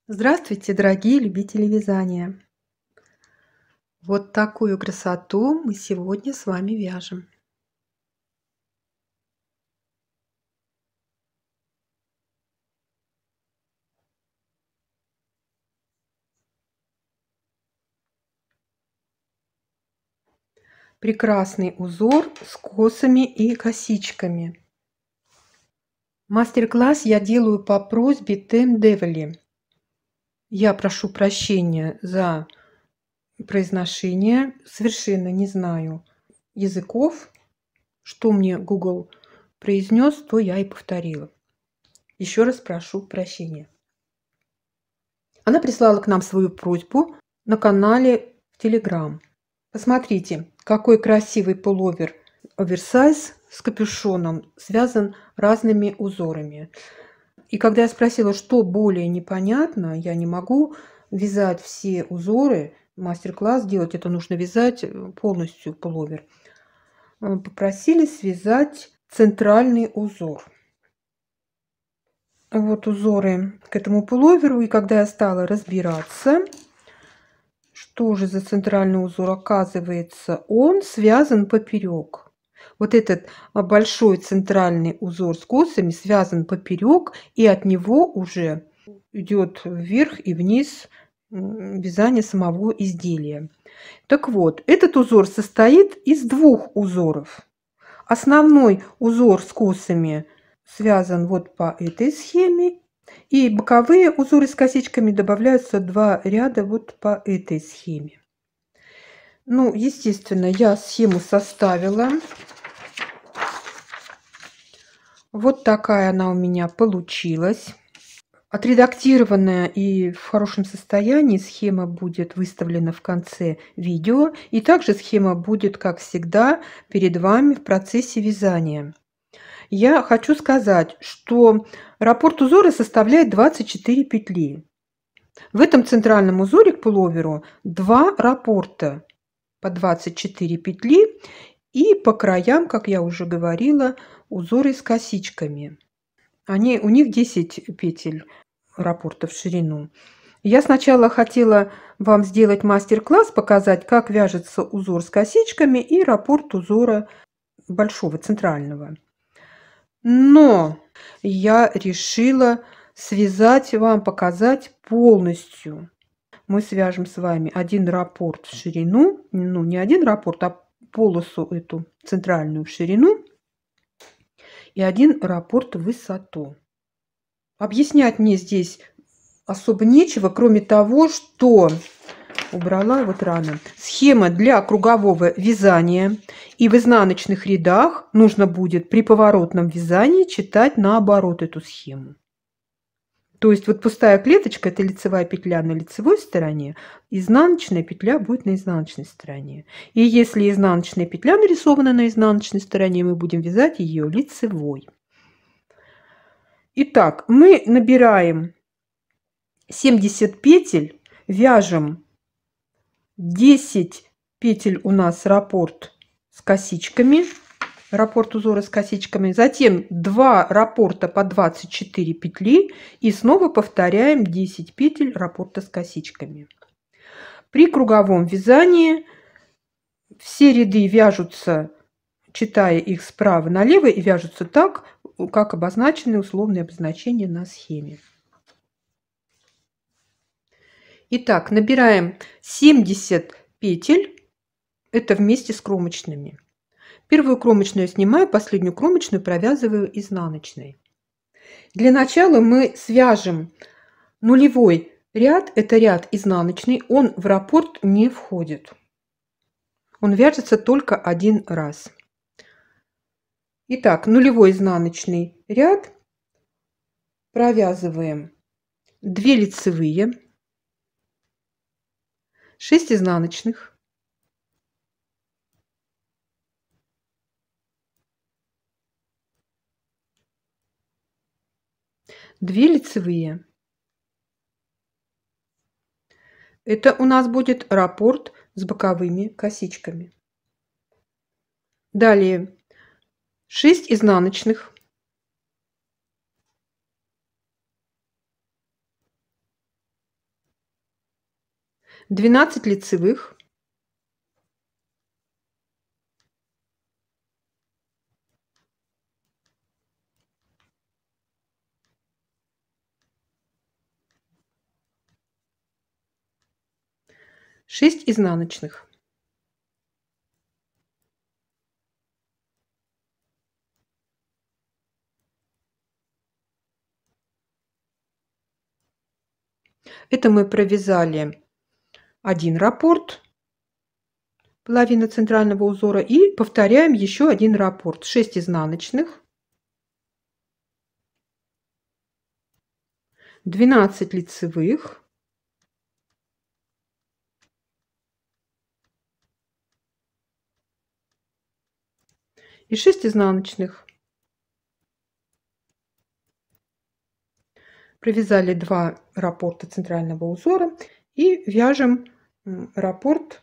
Здравствуйте, дорогие любители вязания! Вот такую красоту мы сегодня с вами вяжем. Прекрасный узор с косами и косичками. Мастер-класс я делаю по просьбе Тем Девели. Я прошу прощения за произношение. Совершенно не знаю языков. Что мне Google произнес, то я и повторила. Еще раз прошу прощения. Она прислала к нам свою просьбу на канале в Telegram. Посмотрите, какой красивый пуловер оверсайз с капюшоном, связан разными узорами. И когда я спросила, что более непонятно, я не могу вязать все узоры, мастер-класс делать, это нужно вязать полностью пуловер. Попросили связать центральный узор. Вот узоры к этому пуловеру, и когда я стала разбираться, что же за центральный узор, оказывается, он связан поперек. Вот этот большой центральный узор с косами связан поперек, и от него уже идет вверх и вниз вязание самого изделия. Так вот, этот узор состоит из двух узоров. Основной узор с косами связан вот по этой схеме, и боковые узоры с косичками добавляются 2 ряда вот по этой схеме. Ну, естественно, я схему составила. Вот такая она у меня получилась. Отредактированная и в хорошем состоянии схема будет выставлена в конце видео. И также схема будет, как всегда, перед вами в процессе вязания. Я хочу сказать, что раппорт узора составляет 24 петли. В этом центральном узоре к пуловеру 2 раппорта по 24 петли, и по краям, как я уже говорила, узоры с косичками. У них 10 петель раппорта в ширину. Я сначала хотела вам сделать мастер-класс, показать, как вяжется узор с косичками и раппорт узора большого центрального. Но я решила связать вам, показать полностью. Мы свяжем с вами один раппорт в ширину, ну не один раппорт, а полосу эту центральную в ширину, и один раппорт в высоту. Объяснять мне здесь особо нечего, кроме того, что убрала вот рано. Схема для кругового вязания, и в изнаночных рядах нужно будет при поворотном вязании читать наоборот эту схему. То есть вот пустая клеточка – это лицевая петля на лицевой стороне, изнаночная петля будет на изнаночной стороне. И если изнаночная петля нарисована на изнаночной стороне, мы будем вязать ее лицевой. Итак, мы набираем 70 петель, вяжем 10 петель у нас раппорт с косичками, раппорт узора с косичками, затем 2 раппорта по 24 петли и снова повторяем 10 петель раппорта с косичками. При круговом вязании все ряды вяжутся, читая их справа налево, и вяжутся так, как обозначены условные обозначения на схеме. Итак, набираем 70 петель, это вместе с кромочными. Первую кромочную снимаю, последнюю кромочную провязываю изнаночной. Для начала мы свяжем нулевой ряд, это ряд изнаночный, он в раппорт не входит. Он вяжется только один раз. Итак, нулевой изнаночный ряд провязываем 2 лицевые, 6 изнаночных, 2 лицевые. Это у нас будет раппорт с боковыми косичками. Далее 6 изнаночных, 12 лицевых, шесть изнаночных, это мы провязали один раппорт, половина центрального узора, и повторяем еще один раппорт, 6 изнаночных, 12 лицевых, и 6 изнаночных. Провязали 2 раппорта центрального узора и вяжем раппорт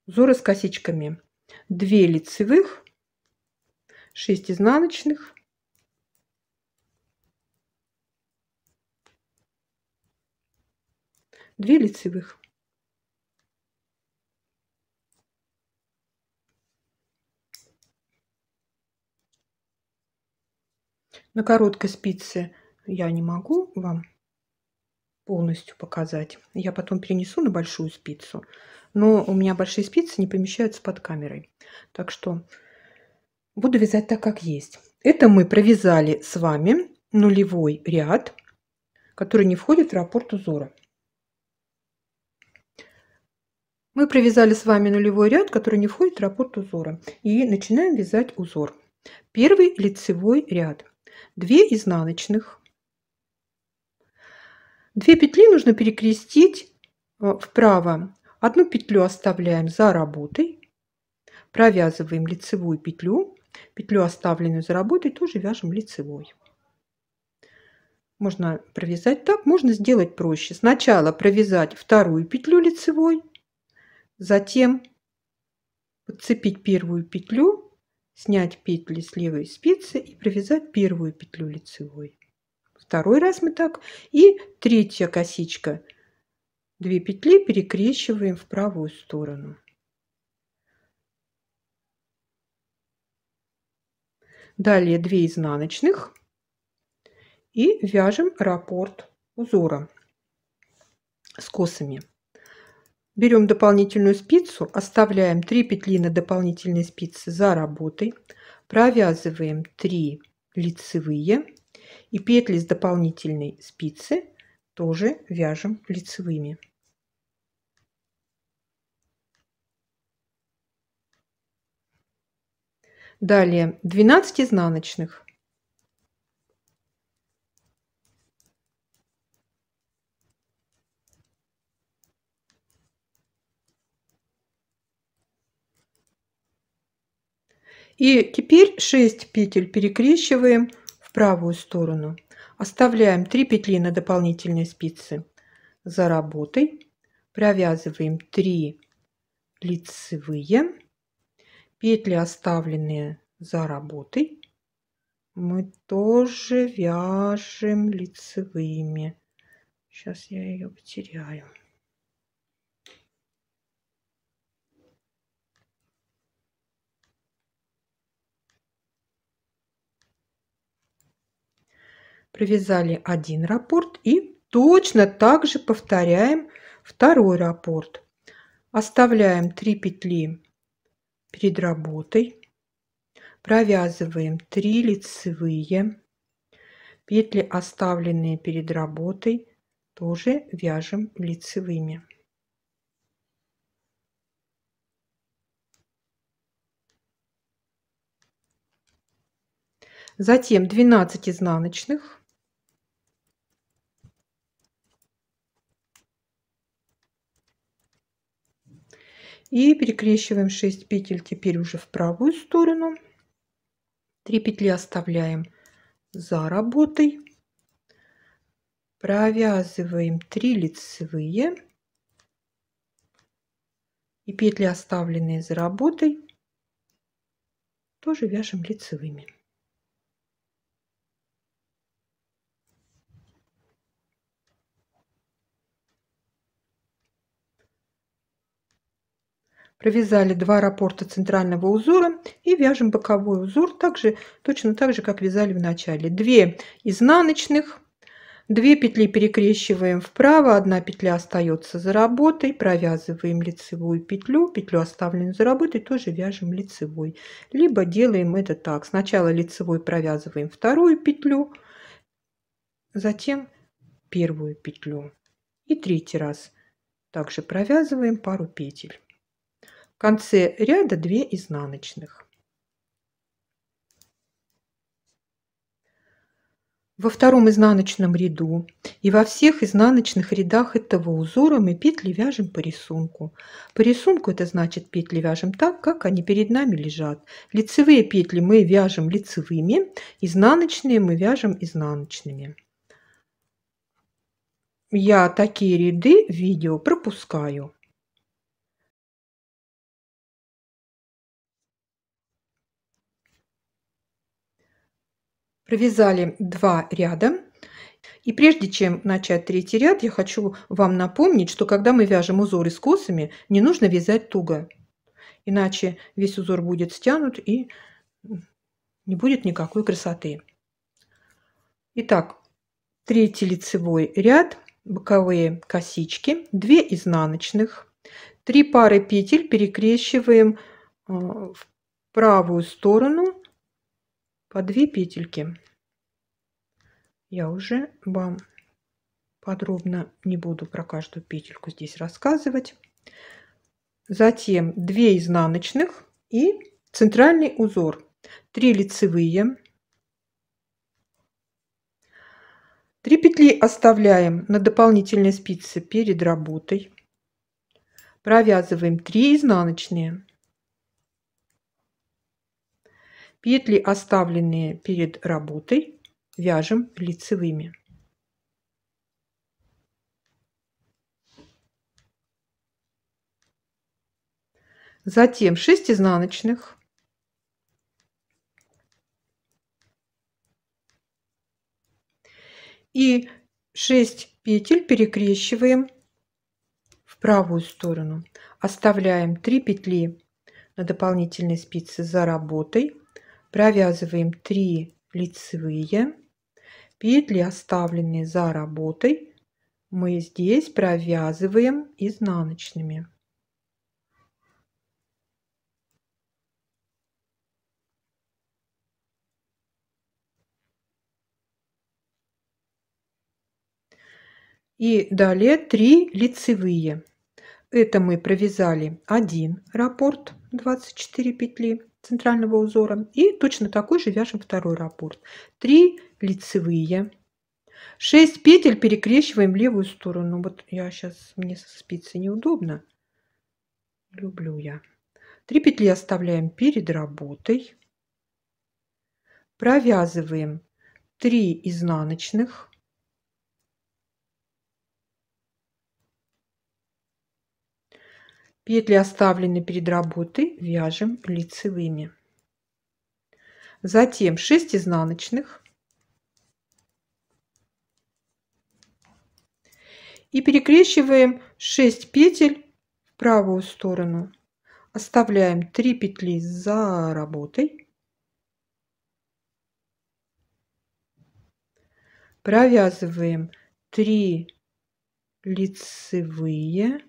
узора с косичками. 2 лицевых, 6 изнаночных, 2 лицевых. На короткой спице я не могу вам полностью показать. Я потом перенесу на большую спицу, но у меня большие спицы не помещаются под камерой. Так что буду вязать так, как есть. Это мы провязали с вами нулевой ряд, который не входит в раппорт узора. Мы провязали с вами нулевой ряд, который не входит в раппорт узора. И начинаем вязать узор. Первый лицевой ряд. 2 изнаночных. 2 петли нужно перекрестить вправо. Одну петлю оставляем за работой. Провязываем лицевую петлю. Петлю, оставленную за работой, тоже вяжем лицевой. Можно провязать так, можно сделать проще. Сначала провязать вторую петлю лицевой, затем подцепить первую петлю, снять петли с левой спицы и провязать первую петлю лицевой. Второй раз мы так. И третья косичка. 2 петли перекрещиваем в правую сторону. Далее 2 изнаночных и вяжем раппорт узора с косами. Берем дополнительную спицу, оставляем 3 петли на дополнительной спице за работой, провязываем 3 лицевые и петли с дополнительной спицы тоже вяжем лицевыми. Далее 12 изнаночных. И теперь 6 петель перекрещиваем в правую сторону. Оставляем 3 петли на дополнительной спице за работой. Провязываем 3 лицевые. Петли, оставленные за работой, мы тоже вяжем лицевыми. Сейчас я ее потеряю. Провязали один раппорт и точно так же повторяем второй раппорт. Оставляем 3 петли перед работой, провязываем 3 лицевые, петли, оставленные перед работой, тоже вяжем лицевыми. Затем 12 изнаночных. И перекрещиваем 6 петель теперь уже в правую сторону. 3 петли оставляем за работой. Провязываем 3 лицевые. И петли, оставленные за работой, тоже вяжем лицевыми. Провязали 2 раппорта центрального узора и вяжем боковой узор точно так же, как вязали в начале. 2 изнаночных, 2 петли перекрещиваем вправо, 1 петля остается за работой, провязываем лицевую петлю, петлю, оставленную за работой, тоже вяжем лицевой. Либо делаем это так: сначала лицевой провязываем вторую петлю, затем первую петлю, и третий раз также провязываем пару петель. В конце ряда 2 изнаночных. Во втором изнаночном ряду и во всех изнаночных рядах этого узора мы петли вяжем по рисунку. По рисунку это значит, петли вяжем так, как они перед нами лежат. Лицевые петли мы вяжем лицевыми, изнаночные мы вяжем изнаночными. Я такие ряды в видео пропускаю. Провязали 2 ряда. И прежде чем начать третий ряд, я хочу вам напомнить, что когда мы вяжем узоры с косами, не нужно вязать туго. Иначе весь узор будет стянут и не будет никакой красоты. Итак, третий лицевой ряд, боковые косички, 2 изнаночных, 3 пары петель перекрещиваем в правую сторону по 2 петельки. Я уже вам подробно не буду про каждую петельку здесь рассказывать. Затем 2 изнаночных и центральный узор. 3 лицевые. 3 петли оставляем на дополнительной спице перед работой. Провязываем 3 изнаночные. Петли, оставленные перед работой, вяжем лицевыми. Затем 6 изнаночных. И 6 петель перекрещиваем в правую сторону. Оставляем 3 петли на дополнительной спице за работой. Провязываем 3 лицевые. Петли, оставленные за работой, мы здесь провязываем изнаночными. И далее 3 лицевые. Это мы провязали 1 раппорт, 24 петли центрального узора, и точно такой же вяжем второй раппорт. 3 лицевые. 6 петель перекрещиваем в левую сторону. Вот я сейчас, мне со спицей неудобно. Люблю я. 3 петли оставляем перед работой. Провязываем 3 изнаночных. Петли, оставленные перед работой, вяжем лицевыми. Затем 6 изнаночных. И перекрещиваем 6 петель в правую сторону. Оставляем 3 петли за работой. Провязываем 3 лицевые.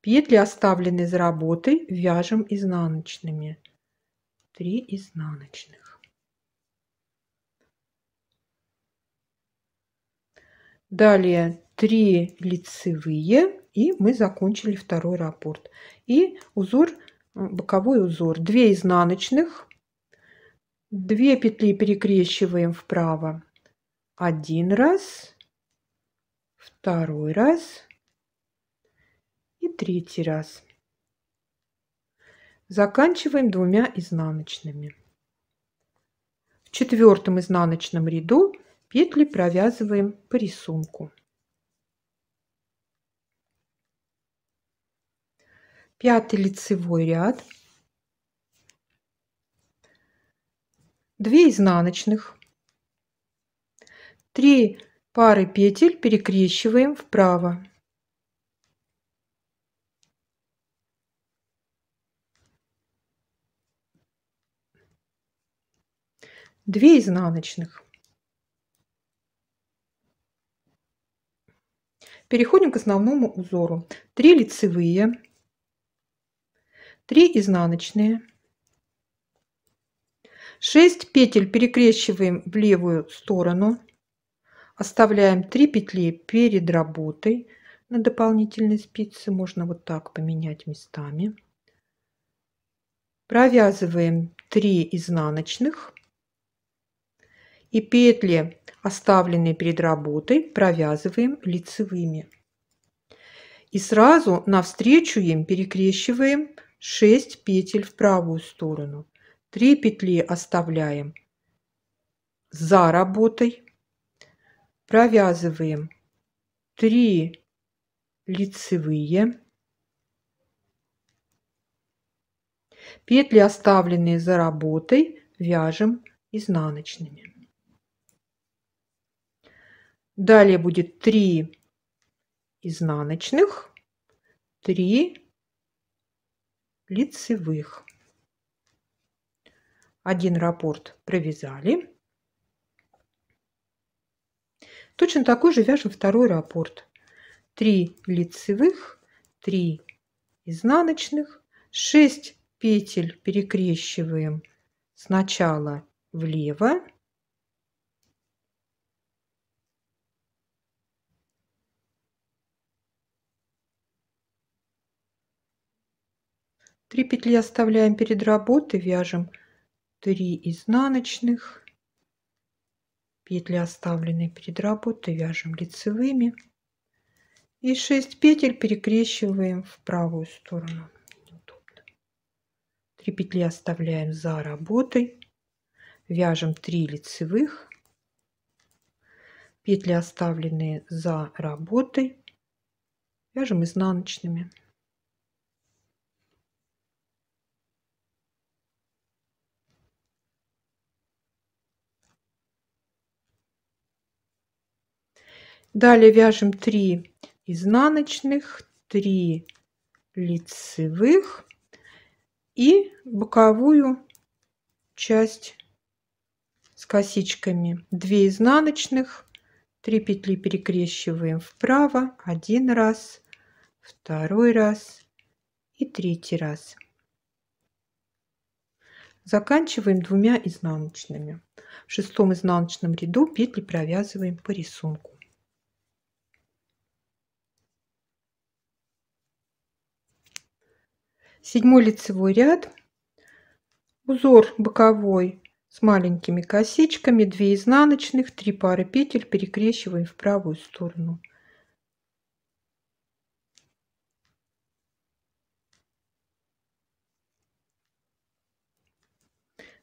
Петли, оставленные за работой, вяжем изнаночными. 3 изнаночных. Далее 3 лицевые, и мы закончили второй раппорт. И узор, боковой узор. 2 изнаночных, 2 петли перекрещиваем вправо 1 раз, второй раз и третий раз. Заканчиваем 2 изнаночными. В 4-м изнаночном ряду петли провязываем по рисунку. 5-й лицевой ряд. 2 изнаночных, 3 Пары петель перекрещиваем вправо. Две изнаночных. Переходим к основному узору. 3 лицевые, 3 изнаночные, 6 петель перекрещиваем в левую сторону, оставляем 3 петли перед работой на дополнительной спице, можно вот так поменять местами. Провязываем 3 изнаночных и петли, оставленные перед работой, провязываем лицевыми. И сразу навстречу им перекрещиваем 6 петель в правую сторону. 3 петли оставляем за работой, провязываем 3 лицевые, петли, оставленные за работой, вяжем изнаночными. Далее будет 3 изнаночных, 3 лицевых. Один раппорт провязали. Точно такой же вяжем второй раппорт. 3 лицевых, 3 изнаночных, 6 петель перекрещиваем сначала влево, три петли оставляем перед работой, вяжем 3 изнаночных, петли, оставленные перед работой, вяжем лицевыми и 6 петель перекрещиваем в правую сторону. 3 петли оставляем за работой, вяжем 3 лицевых, петли, оставленные за работой, вяжем изнаночными. Далее вяжем 3 изнаночных, 3 лицевых и боковую часть с косичками. 2 изнаночных, 3 петли перекрещиваем вправо, один раз, второй раз и третий раз. Заканчиваем 2 изнаночными. В 6-м изнаночном ряду петли провязываем по рисунку. Седьмой лицевой ряд, узор боковой с маленькими косичками, 2 изнаночных, 3 пары петель перекрещиваем в правую сторону.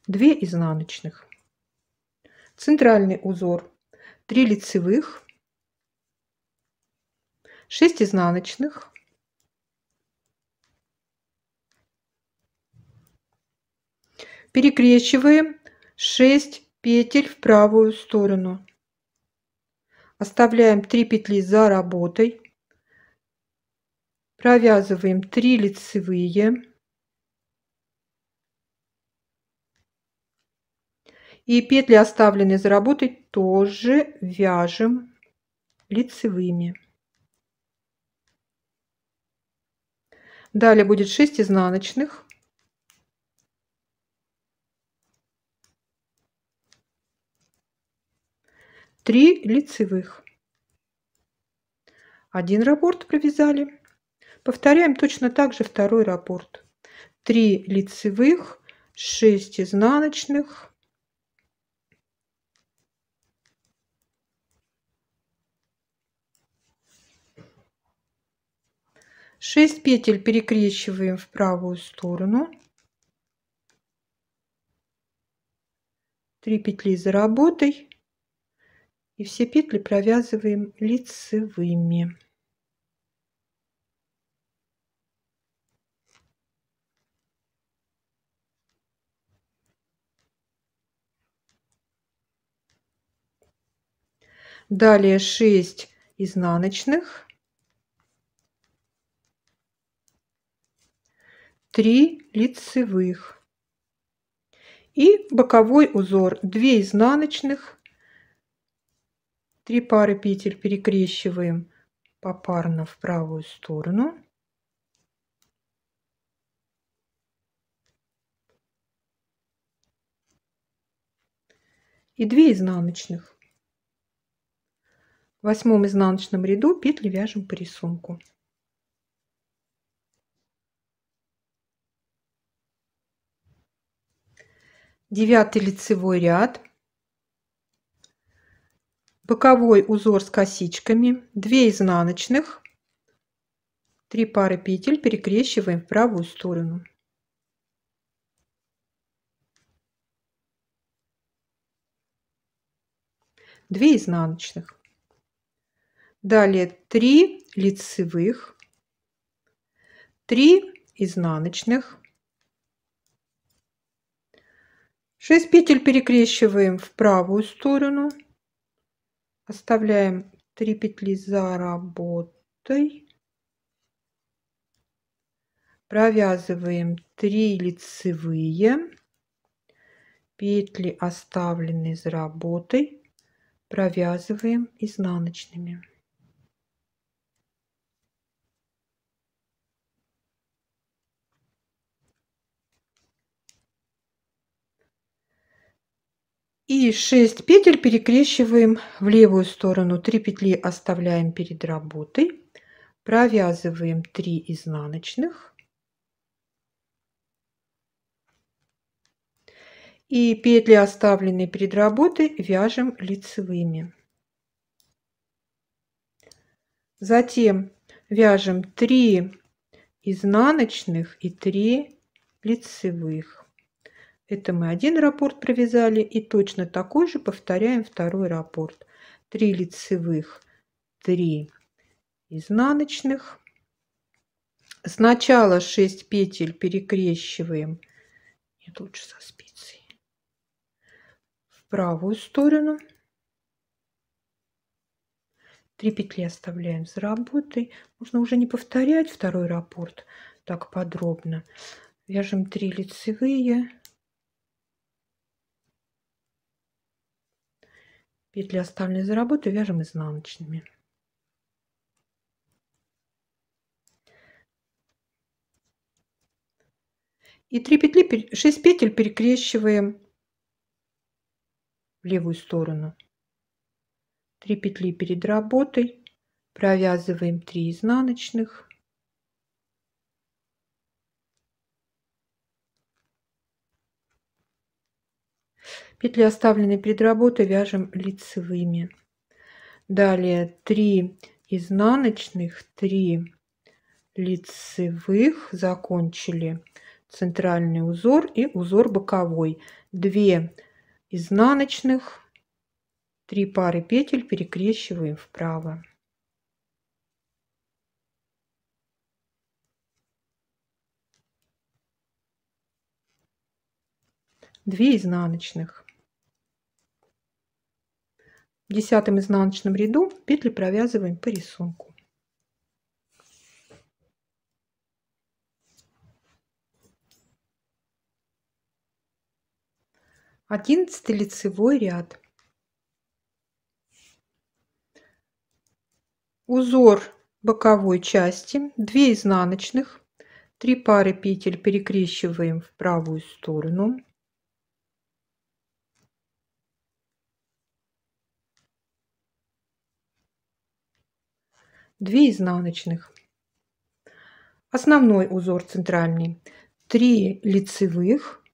Две изнаночных. Центральный узор, 3 лицевых, 6 изнаночных, перекрещиваем 6 петель в правую сторону, оставляем 3 петли за работой, провязываем 3 лицевые и петли, оставленные за работой, тоже вяжем лицевыми. Далее будет 6 изнаночных, 3 лицевых. Один раппорт провязали. Повторяем точно так же второй раппорт. 3 лицевых, 6 изнаночных, 6 петель перекрещиваем в правую сторону, 3 петли за работой и все петли провязываем лицевыми. Далее 6 изнаночных, 3 лицевых и боковой узор 2 изнаночных, 3 пары петель перекрещиваем попарно в правую сторону. И 2 изнаночных. В 8 изнаночном ряду петли вяжем по рисунку. Девятый лицевой ряд. Боковой узор с косичками, 2 изнаночных, 3 пары петель перекрещиваем в правую сторону. Две изнаночных. Далее 3 лицевых, 3 изнаночных, 6 петель перекрещиваем в правую сторону, оставляем 3 петли за работой, провязываем 3 лицевые, петли, оставленные за работой, провязываем изнаночными. И 6 петель перекрещиваем в левую сторону, 3 петли оставляем перед работой, провязываем 3 изнаночных и петли, оставленные перед работой, вяжем лицевыми. Затем вяжем 3 изнаночных и 3 лицевых. Это мы один раппорт провязали, и точно такой же повторяем второй раппорт. 3 лицевых, 3 изнаночных. Сначала 6 петель перекрещиваем, нет, лучше со спицей, в правую сторону. 3 петли оставляем за работой. Можно уже не повторять второй раппорт так подробно. Вяжем 3 лицевые. Петли, оставленные за работой, вяжем изнаночными. И 3 петли, 6 петель перекрещиваем в левую сторону. 3 петли перед работой, провязываем 3 изнаночных. Петли, оставленные перед работой, вяжем лицевыми. Далее 3 изнаночных, 3 лицевых, закончили центральный узор и узор боковой. 2 изнаночных, 3 пары петель перекрещиваем вправо. Две изнаночных. В 10 изнаночном ряду петли провязываем по рисунку. Одиннадцатый лицевой ряд. Узор боковой части, 2 изнаночных, 3 пары петель перекрещиваем в правую сторону. Две изнаночных. Основной узор центральный. 3 лицевых,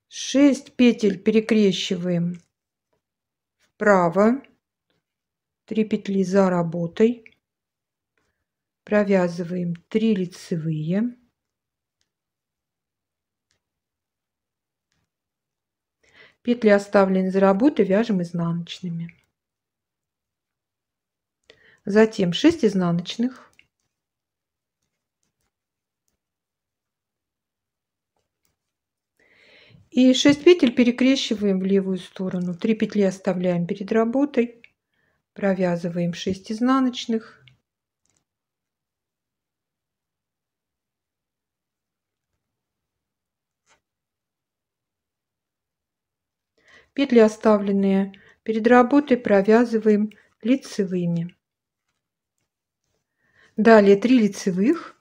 6 петель перекрещиваем вправо, 3 петли за работой, провязываем 3 лицевые, петли, оставленные за работой, вяжем изнаночными. Затем 6 изнаночных, И 6 петель перекрещиваем в левую сторону. 3 петли оставляем перед работой. Провязываем 6 изнаночных. Петли, оставленные перед работой, провязываем лицевыми. Далее 3 лицевых.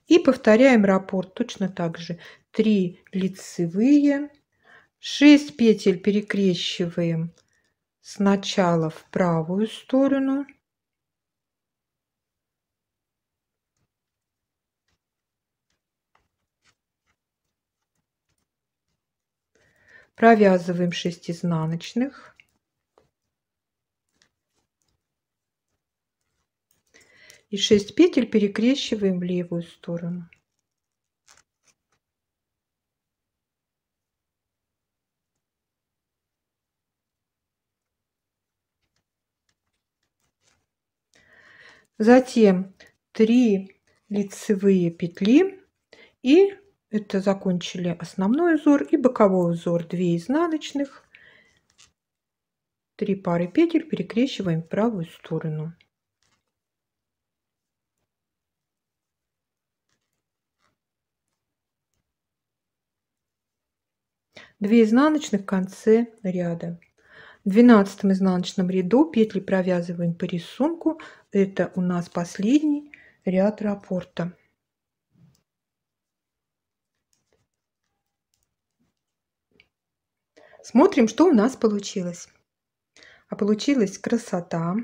И повторяем раппорт точно так же. 3 лицевые, 6 петель перекрещиваем сначала в правую сторону. Провязываем 6 изнаночных. И 6 петель перекрещиваем в левую сторону. Затем 3 лицевые петли, и это закончили основной узор и боковой узор. 2 изнаночных, 3 пары петель перекрещиваем в правую сторону. Две изнаночных в конце ряда. В 12 изнаночном ряду петли провязываем по рисунку. Это у нас последний ряд раппорта. Смотрим, что у нас получилось. А получилась красота.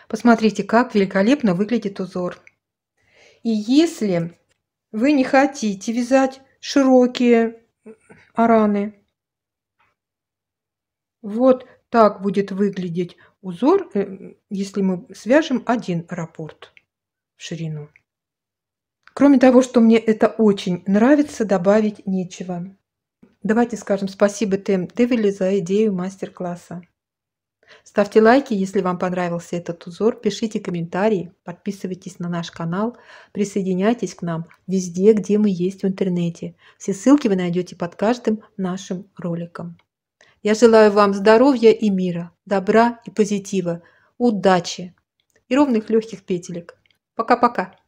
Посмотрите, как великолепно выглядит узор. И если вы не хотите вязать широкие араны, вот так будет выглядеть узор, если мы свяжем один раппорт в ширину. Кроме того, что мне это очень нравится, добавить нечего. Давайте скажем спасибо Тем Девили за идею мастер-класса. Ставьте лайки, если вам понравился этот узор, пишите комментарии, подписывайтесь на наш канал, присоединяйтесь к нам везде, где мы есть в интернете. Все ссылки вы найдете под каждым нашим роликом. Я желаю вам здоровья и мира, добра и позитива, удачи и ровных легких петелек. Пока-пока!